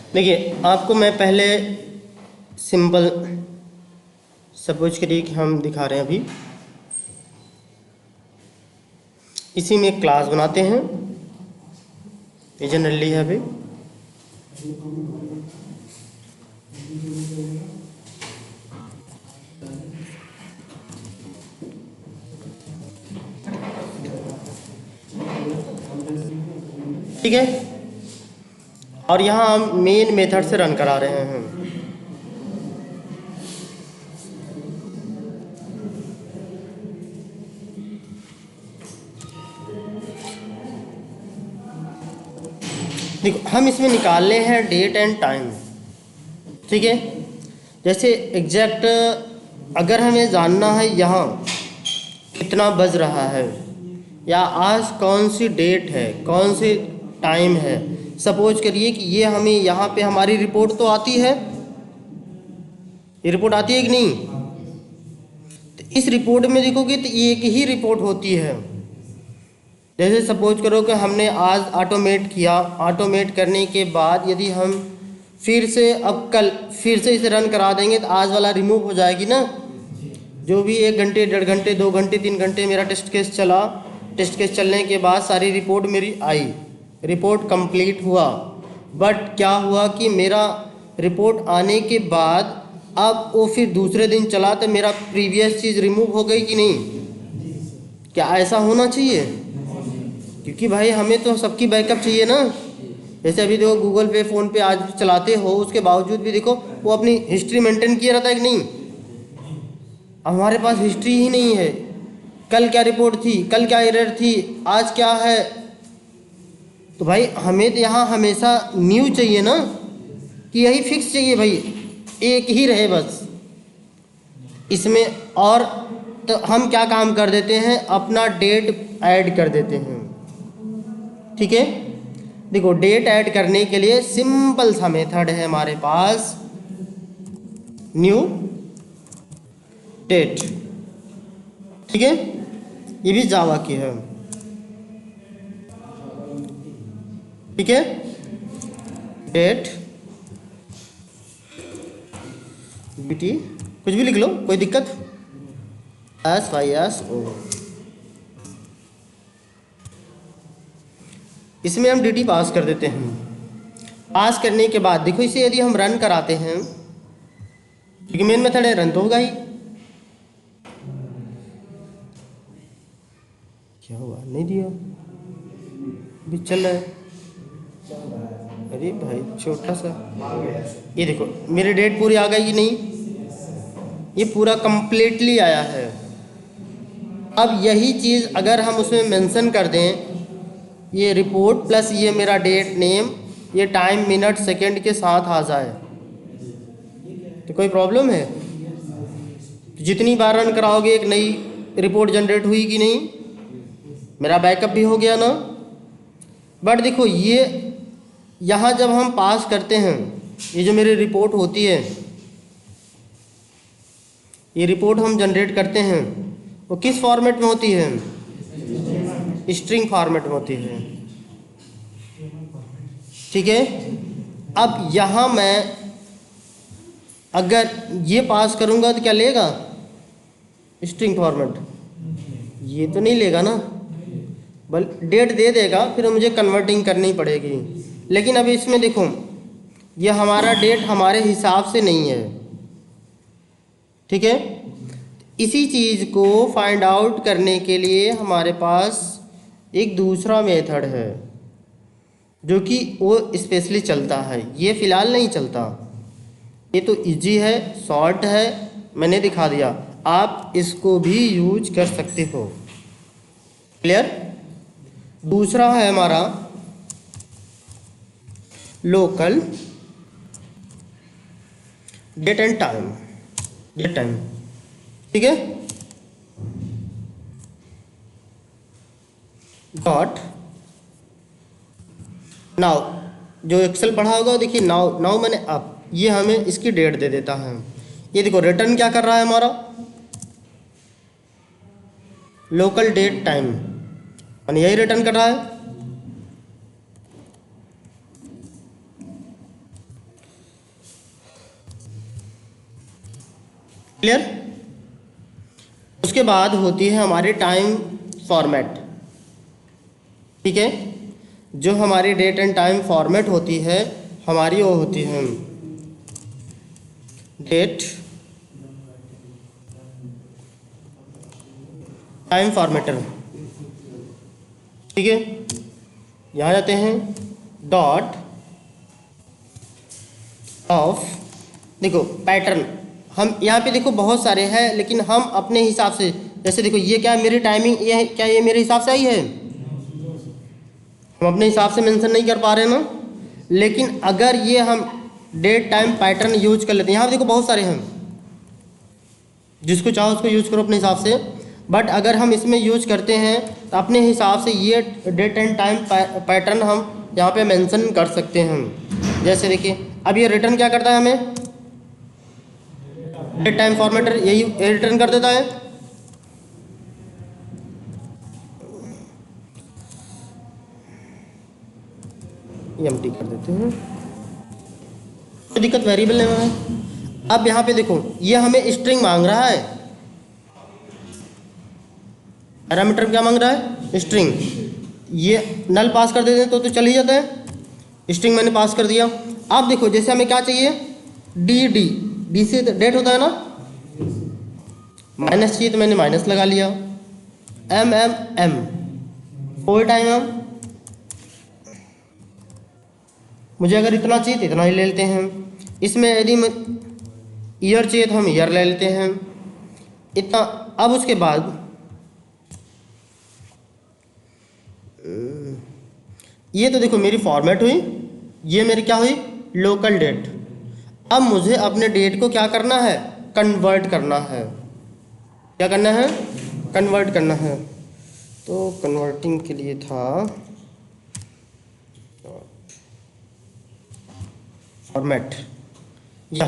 देखिए, आपको मैं पहले सिंपल सपोज करिए कि हम दिखा रहे हैं अभी, इसी में एक क्लास बनाते हैं। ये जनरली है अभी, ठीक है। और यहाँ हम मेन मेथड से रन करा रहे हैं। देखो, हम इसमें निकालने हैं डेट एंड टाइम, ठीक है। जैसे एग्जैक्ट अगर हमें जानना है यहाँ कितना बज रहा है, या आज कौन सी डेट है, कौन सी टाइम है। सपोज करिए कि ये हमें यहाँ पे हमारी रिपोर्ट तो आती है, ये रिपोर्ट आती है कि नहीं। तो इस रिपोर्ट में देखोगे तो एक ही रिपोर्ट होती है। जैसे सपोज करो कि हमने आज ऑटोमेट किया, ऑटोमेट करने के बाद यदि हम फिर से अब कल फिर से इसे रन करा देंगे तो आज वाला रिमूव हो जाएगी ना। जो भी 1 घंटे 1.5 घंटे 2 घंटे 3 घंटे मेरा टेस्ट केस चला, टेस्ट केस चलने के बाद सारी रिपोर्ट मेरी आई, रिपोर्ट कंप्लीट हुआ। बट क्या हुआ कि मेरा रिपोर्ट आने के बाद अब वो फिर दूसरे दिन चला तो मेरा प्रीवियस चीज़ रिमूव हो गई कि नहीं। क्या ऐसा होना चाहिए? क्योंकि भाई हमें तो सबकी बैकअप चाहिए ना। जैसे अभी देखो गूगल पे फ़ोन पे आज चलाते हो, उसके बावजूद भी देखो वो अपनी हिस्ट्री मेंटेन किया रहता है कि नहीं। हमारे पास हिस्ट्री ही नहीं है, कल क्या रिपोर्ट थी, कल क्या एरर थी, आज क्या है। तो भाई हमें तो यहाँ हमेशा न्यू चाहिए ना, कि यही फिक्स चाहिए भाई, एक ही रहे बस इसमें। और तो हम क्या काम कर देते हैं, अपना डेट ऐड कर देते हैं, ठीक है। देखो, डेट ऐड करने के लिए सिंपल सा मेथड है हमारे पास, न्यू डेट, ठीक है। ये भी जावा की है, ठीक है। डेट बीटी कुछ भी लिख लो, कोई दिक्कत। SYSO, इसमें हम dt पास कर देते हैं। पास करने के बाद देखो, इसे यदि हम रन कराते हैं, क्योंकि मेन मेथड है, रन तो होगा ही। क्या हुआ, नहीं दिया, अभी चल रहा है। अरे भाई छोटा सा, ये देखो मेरी डेट पूरी आ गई कि नहीं, ये पूरा कंप्लीटली आया है। अब यही चीज़ अगर हम उसमें मेंशन कर दें, ये रिपोर्ट प्लस ये मेरा डेट नेम, ये टाइम मिनट सेकंड के साथ आ जाए, तो कोई प्रॉब्लम है? तो जितनी बार रन कराओगे एक नई रिपोर्ट जनरेट हुई कि नहीं, मेरा बैकअप भी हो गया ना। बट देखो, ये यहाँ जब हम पास करते हैं, ये जो मेरी रिपोर्ट होती है, ये रिपोर्ट हम जनरेट करते हैं, वो किस फॉर्मेट में होती है? स्ट्रिंग फॉर्मेट में होती है, ठीक है। अब यहाँ मैं अगर ये पास करूँगा तो क्या लेगा? स्ट्रिंग फॉर्मेट, ये तो नहीं लेगा ना, बल डेट दे देगा, फिर मुझे कन्वर्टिंग करनी पड़ेगी। लेकिन अब इसमें देखो, ये हमारा डेट हमारे हिसाब से नहीं है, ठीक है। इसी चीज़ को फाइंड आउट करने के लिए हमारे पास एक दूसरा मेथड है, जो कि वो स्पेशली चलता है, ये फ़िलहाल नहीं चलता। ये तो इजी है, शॉर्ट है, मैंने दिखा दिया, आप इसको भी यूज कर सकते हो। क्लियर? दूसरा है हमारा local date and time, date time, ठीक है। डॉट नाउ, जो एक्सेल पढ़ा होगा देखिए, नाउ नाउ मैंने अब ये हमें इसकी डेट दे देता है। ये देखो रिटर्न क्या कर रहा है हमारा, लोकल डेट टाइम, यानी यही रिटर्न कर रहा है। क्लियर। उसके बाद होती है हमारी टाइम फॉर्मेट, ठीक है। जो हमारी डेट एंड टाइम फॉर्मेट होती है हमारी, वो होती है डेट टाइम फॉर्मेटर, ठीक है। यहाँ जाते हैं डॉट ऑफ, देखो पैटर्न, हम यहाँ पे देखो बहुत सारे हैं, लेकिन हम अपने हिसाब से, जैसे देखो ये क्या है मेरी टाइमिंग, ये क्या ये मेरे हिसाब से आई है, हम अपने हिसाब से मेंशन नहीं कर पा रहे ना। लेकिन अगर ये हम डेट टाइम पैटर्न यूज कर लेते हैं, यहाँ देखो बहुत सारे हैं, जिसको चाहो उसको यूज करो अपने हिसाब से। बट अगर हम इसमें यूज करते हैं तो अपने हिसाब से ये डेट एंड टाइम पैटर्न हम यहाँ पे मेंशन कर सकते हैं। जैसे देखिए अब ये रिटर्न क्या करता है, हमें डेट टाइम फॉर्मेटर यही रिटर्न कर देता है। एम्प्टी कर देते हैं, कोई दिक्कत वेरिएबल नहीं है। अब यहाँ पे देखो ये हमें स्ट्रिंग मांग रहा है, पैरामीटर क्या मांग रहा है, स्ट्रिंग। ये नल पास कर देते हैं तो चल ही जाता है, स्ट्रिंग मैंने पास कर दिया। अब देखो जैसे हमें क्या चाहिए, डी से डेट होता है ना, माइनस चाहिए तो मैंने माइनस लगा लिया, एम फुल टाइम, मुझे अगर इतना चाहिए तो इतना ही ले लेते हैं। इसमें यदि ईयर चाहिए तो हम ईयर ले लेते हैं इतना। अब उसके बाद ये तो देखो मेरी फॉर्मेट हुई, ये मेरी क्या हुई, लोकल डेट। अब मुझे अपने डेट को क्या करना है, कन्वर्ट करना है। क्या करना है, कन्वर्ट करना है। तो कन्वर्टिंग के लिए था फॉर्मेट, या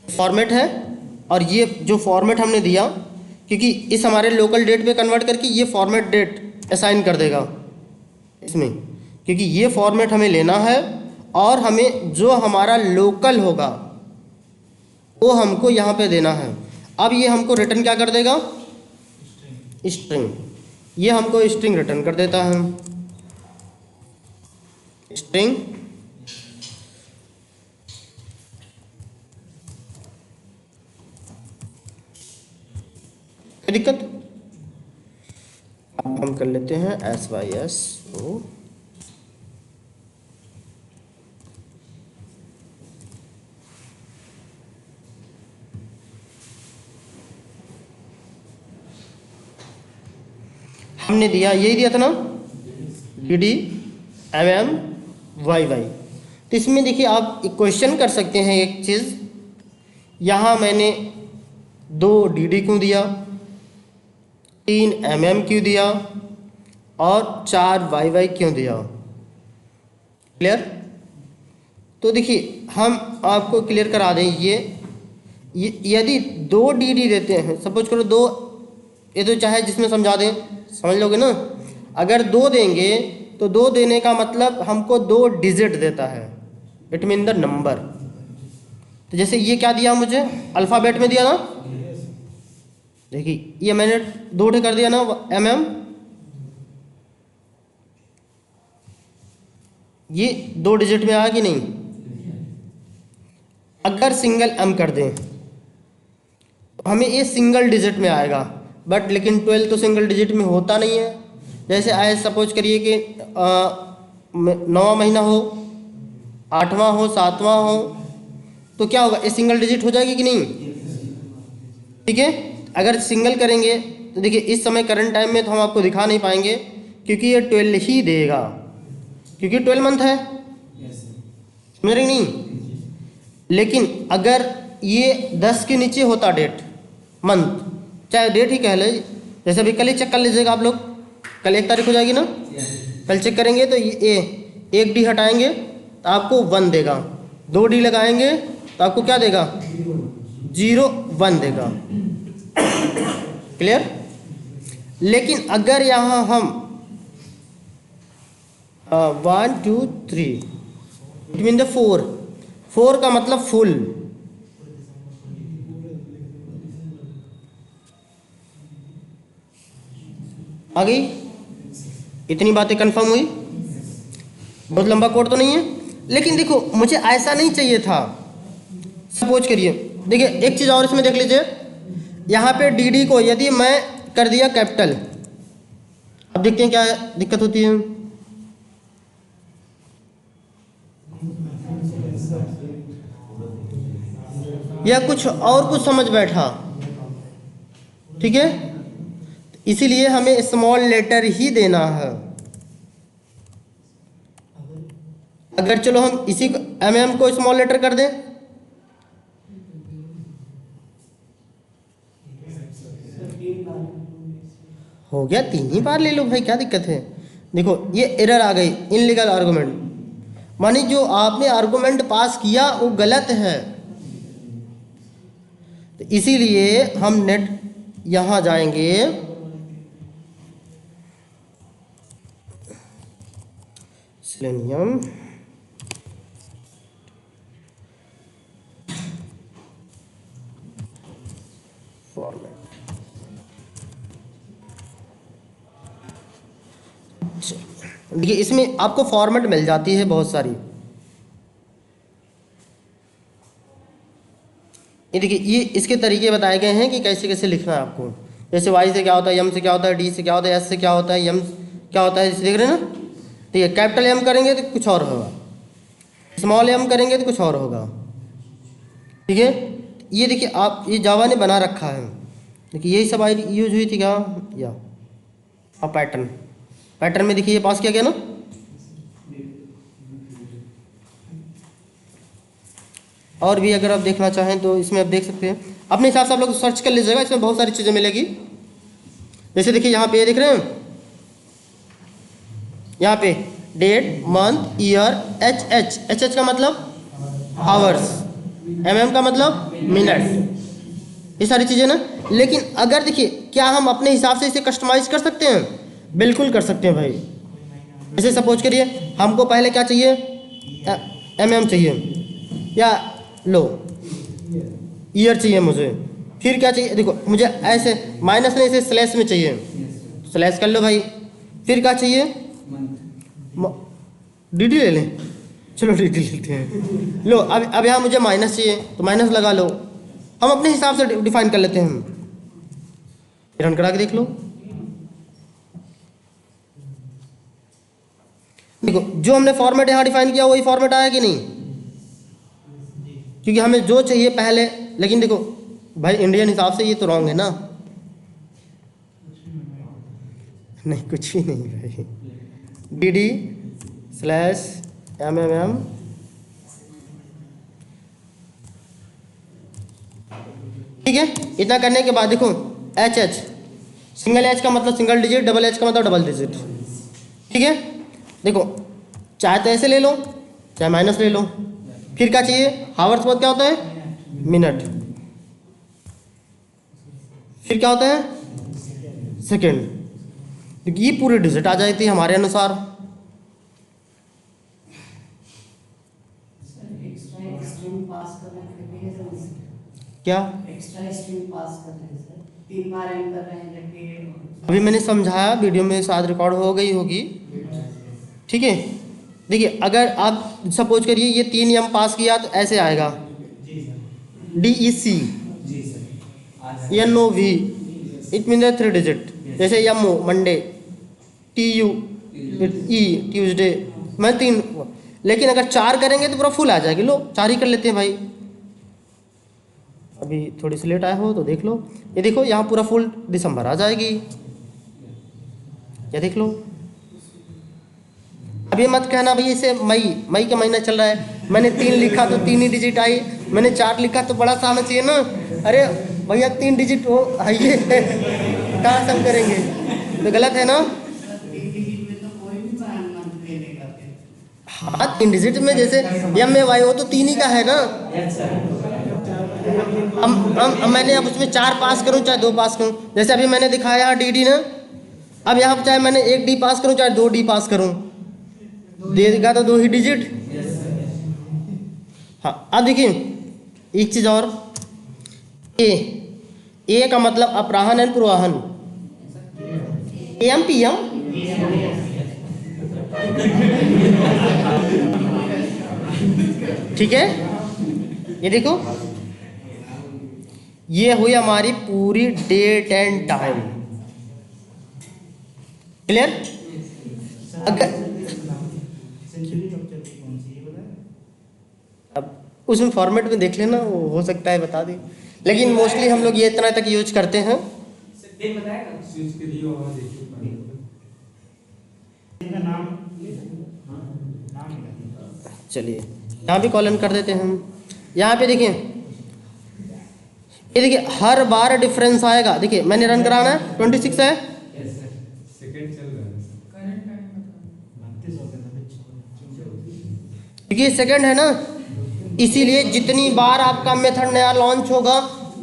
फॉर्मेट है। और ये जो फॉर्मेट हमने दिया, क्योंकि इस हमारे लोकल डेट पे कन्वर्ट करके ये फॉर्मेट डेट असाइन कर देगा इसमें, क्योंकि ये फॉर्मेट हमें लेना है और हमें जो हमारा लोकल होगा वो हमको यहाँ पे देना है। अब ये हमको रिटर्न क्या कर देगा, स्ट्रिंग। ये हमको स्ट्रिंग रिटर्न कर देता है, स्ट्रिंग। कोई दिक्कत, अब हम कर लेते हैं SYS O। हमने दिया, यही दिया था ना, DD MM YY। तो इसमें देखिए आप एक क्वेश्चन कर सकते हैं, एक चीज़ यहाँ मैंने 2 DD क्यों दिया, 3 MM क्यों दिया और 4 YY क्यों दिया। क्लियर। तो देखिए हम आपको क्लियर करा दें, ये यदि 2 DD देते हैं, सपोज करो 2, ये तो चाहे जिसमें समझा दें, समझ लोगे ना। अगर 2 देंगे तो 2 देने का मतलब हमको 2 डिजिट देता है, इट मीन द नंबर। तो जैसे ये क्या दिया मुझे, अल्फ़ाबेट में दिया ना, देखिए ये मैंने 2 कर दिया ना, MM, ये 2 डिजिट में आया कि नहीं। अगर सिंगल M कर दें तो हमें ये सिंगल डिजिट में आएगा, बट लेकिन 12 तो सिंगल डिजिट में होता नहीं है। जैसे आए सपोज करिए कि 9वां महीना हो, 8वां हो, 7वां हो, तो क्या होगा, ये सिंगल डिजिट हो जाएगी कि नहीं। ठीक है, अगर सिंगल करेंगे तो देखिए इस समय करंट टाइम में तो हम आपको दिखा नहीं पाएंगे, क्योंकि ये 12 ही देगा, क्योंकि 12 मंथ है, समझ रहे नहीं। लेकिन अगर ये 10 के नीचे होता डेट मंथ, चाहे डेट ही कह ले, जैसे अभी कल ही चेक कर लीजिएगा आप लोग, कल 1 तारीख हो जाएगी ना, कल चेक करेंगे तो ये 1 D हटाएंगे तो आपको 1 देगा, 2 D लगाएंगे तो आपको क्या देगा, 0 1 देगा। क्लियर। लेकिन अगर यहाँ हम 1 2 3, इट मीन द 4 का मतलब फुल, आ गई? इतनी बातें कंफर्म हुई? बहुत लंबा कोड तो नहीं है, लेकिन देखो मुझे ऐसा नहीं चाहिए था। सपोज करिए, देखिए एक चीज़ और इसमें देख लीजिए, यहाँ पे डी डी को यदि मैं कर दिया कैपिटल, अब देखते हैं क्या दिक्कत होती है। या कुछ और कुछ समझ बैठा, ठीक है, इसीलिए हमें स्मॉल लेटर ही देना है। अगर चलो हम इसी एम को स्मॉल लेटर कर दें, हो गया, 3 ही बार ले लो भाई, क्या दिक्कत है। देखो ये एरर आ गई, इनलीगल आर्गुमेंट, मानी जो आपने आर्गुमेंट पास किया वो गलत है। तो इसीलिए हम नेट यहां जाएंगे, सेलेनियम फॉर्मेट, देखिए इसमें आपको फॉर्मेट मिल जाती है बहुत सारी। ये देखिए ये इसके तरीके बताए गए हैं कि कैसे कैसे लिखना है आपको। जैसे वाई से क्या होता है, एम से क्या होता है, डी से क्या होता है, एस से क्या होता है, एम क्या होता है, इसे देख रहे हैं ना। ठीक है, कैपिटल एम करेंगे तो कुछ और होगा, स्मॉल एम करेंगे तो कुछ और होगा। ठीक है, ये देखिए आप, ये जावा ने बना रखा है, देखिए यही सब यूज हुई थी क्या, या अब पैटर्न में देखिए ये पास किया गया ना। और भी अगर आप देखना चाहें तो इसमें आप देख सकते हैं, अपने हिसाब से आप लोग सर्च कर लीजिएगा, इसमें बहुत सारी चीज़ें मिलेगी। जैसे देखिए यहाँ पे ये देख रहे हैं, यहाँ पे डेट, मंथ, ईयर, एच का मतलब आवर्स, एम का मतलब मिनट, ये सारी चीज़ें ना। लेकिन अगर देखिए क्या हम अपने हिसाब से इसे कस्टमाइज कर सकते हैं? बिल्कुल कर सकते हैं भाई। जैसे सपोज करिए हमको पहले क्या चाहिए, एम चाहिए, या लो ईयर चाहिए मुझे, फिर क्या चाहिए, देखो मुझे ऐसे माइनस नहीं, इसे स्लैश में चाहिए, स्लैश कर लो भाई। फिर क्या चाहिए, डी ले लें, चलो डी लेते हैं। लो अब यहाँ मुझे माइनस चाहिए तो माइनस लगा लो, हम अपने हिसाब से डिफाइन कर लेते हैं। रन करा के देख लो, देखो जो हमने फॉर्मेट यहाँ डिफाइन किया वही फॉर्मेट आया कि नहीं, क्योंकि हमें जो चाहिए पहले। लेकिन देखो भाई इंडियन हिसाब से ये तो रॉन्ग है ना, नहीं कुछ भी नहीं भाई, D D slash M M M, ठीक है। इतना करने के बाद देखो एच सिंगल एच का मतलब सिंगल डिजिट, डबल एच का मतलब डबल डिजिट, ठीक है। देखो चाहे तो ऐसे ले लो, चाहे माइनस ले लो। फिर क्या चाहिए, हावर्स बाद क्या होता है, मिनट, फिर क्या होता है, सेकेंड। ये पूरी डिजिट आ जाती है हमारे अनुसार। क्या एक्स्ट्रा स्ट्रिंग पास कर रहे हैं सर, 3 बार एंटर रहे हैं जबकि अभी मैंने समझाया, वीडियो में शायद रिकॉर्ड हो गई होगी, ठीक है। देखिए अगर आप सपोज करिए ये 3 एम पास किया तो ऐसे आएगा, DEC NOV, it mean 3 digit. जैसे MO Monday, TU E Tuesday, मैं 3। लेकिन अगर 4 करेंगे तो पूरा फुल आ जाएगी। लो 4 ही कर लेते हैं भाई, अभी थोड़ी सी लेट आया हो तो देख लो, ये देखो यहाँ पूरा फुल दिसंबर आ जाएगी, ये देख लो। अब ये मत कहना भाई इसे मई का महीना चल रहा है, मैंने 3 लिखा तो 3 ही डिजिट आई, मैंने 4 लिखा तो बड़ा सा आना चाहिए ना। अरे भैया 3 डिजिट हो आइए, कहाँ से हम करेंगे, तो गलत है ना। हाँ 3 डिजिट में जैसे एम में वाई हो तो 3 ही का है ना। मैंने अब उसमें 4 पास करूं चाहे 2 पास करूं, जैसे अभी मैंने दिखाया DD ना, अब यहाँ चाहे मैंने 1 D पास करूं चाहे 2 D पास करूं, देगा तो 2 ही डिजिट। हाँ अब देखिए एक चीज़ और, ए का मतलब अपराहन एंड पूर्वाहन, AM PM, ठीक है। ये देखो, ये हुई हमारी पूरी डेट एंड टाइम। क्लियर? अगर अब उसमें फॉर्मेट में देख लेना, वो हो सकता है बता दे, लेकिन मोस्टली हम लोग ये इतना तक यूज करते हैं। चलिए यहाँ भी कॉलन कर देते हैं हम। यहाँ पे देखिए, ये देखिए हर बार डिफरेंस आएगा। देखिए मैंने रन कराना है, 26 है, देखिए सेकंड है ना, इसीलिए जितनी बार आपका मेथड नया लॉन्च होगा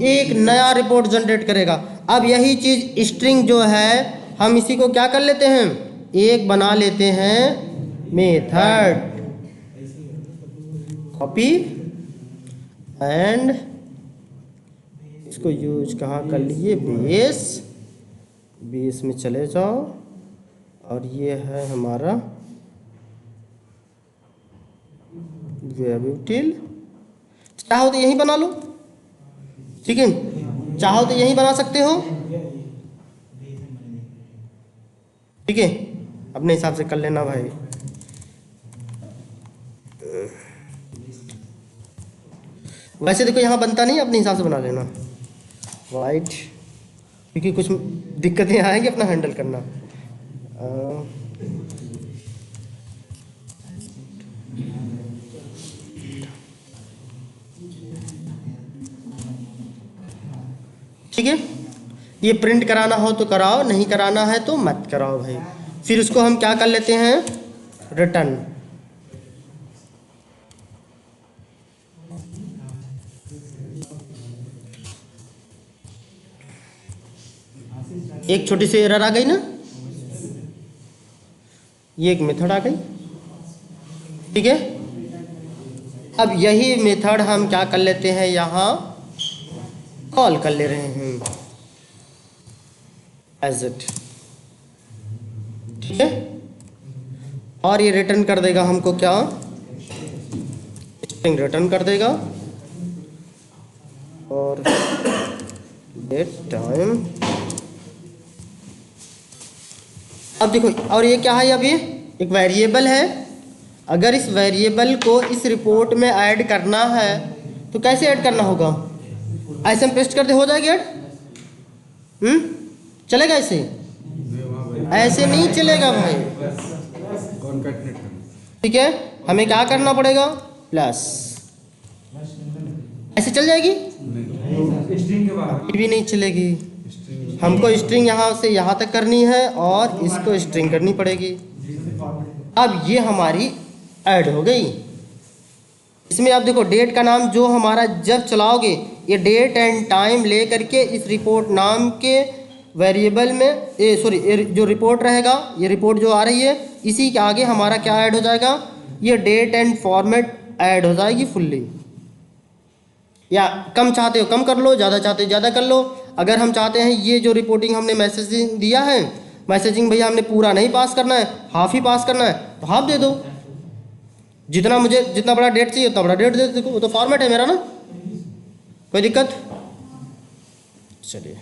एक नया रिपोर्ट जनरेट करेगा। अब यही चीज स्ट्रिंग जो है, हम इसी को क्या कर लेते हैं, एक बना लेते हैं मेथड, कॉपी एंड इसको यूज कहाँ कर लिए, बेस में चले जाओ, और ये है हमारा वेरिएबल। चाहो तो यही बना लो, ठीक है, चाहो तो यही बना सकते हो, ठीक है, अपने हिसाब से कर लेना भाई। वैसे देखो यहाँ बनता नहीं, अपने हिसाब से बना लेना वाइट, क्योंकि कुछ दिक्कतें आएंगी अपना हैंडल करना। ठीक है, ये प्रिंट कराना हो तो कराओ, नहीं कराना है तो मत कराओ भाई। फिर उसको हम क्या कर लेते हैं, रिटर्न। एक छोटी सी एरर आ गई ना, ये एक मेथड आ गई, ठीक है। अब यही मेथड हम क्या कर लेते हैं, यहाँ कॉल कर ले रहे हैं एज इट, ठीक है। और ये रिटर्न कर देगा हमको क्या, स्ट्रिंग रिटर्न कर देगा, और डेट टाइम। अब देखो, और ये क्या है, अब ये एक वेरिएबल है। अगर इस वेरिएबल को इस रिपोर्ट में ऐड करना है तो कैसे ऐड करना होगा, ऐसे हम पेस्ट करते हो जाएगा ऐड, चलेगा ऐसे, ऐसे नहीं चलेगा भाई, ठीक है। हमें क्या करना पड़ेगा, प्लस, ऐसे चल जाएगी, भी नहीं चलेगी। हमको स्ट्रिंग यहाँ से यहाँ तक करनी है और इसको स्ट्रिंग करनी पड़ेगी। अब ये हमारी ऐड हो गई। इसमें आप देखो डेट का नाम जो हमारा जब चलाओगे, ये डेट एंड टाइम ले करके इस रिपोर्ट नाम के वेरिएबल में, सॉरी जो रिपोर्ट रहेगा, ये रिपोर्ट जो आ रही है, इसी के आगे हमारा क्या ऐड हो जाएगा, ये डेट एंड फॉर्मेट ऐड हो जाएगी फुल्ली। या कम चाहते हो कम कर लो, ज़्यादा चाहते हो ज़्यादा कर लो। अगर हम चाहते हैं ये जो रिपोर्टिंग हमने मैसेजिंग दिया है, मैसेजिंग भैया हमने पूरा नहीं पास करना है, हाफ ही पास करना है, तो हाफ दे दो। जितना मुझे जितना बड़ा डेट चाहिए उतना बड़ा डेट दे दो, वो तो फॉर्मेट है मेरा ना, कोई दिक्कत। चलिए।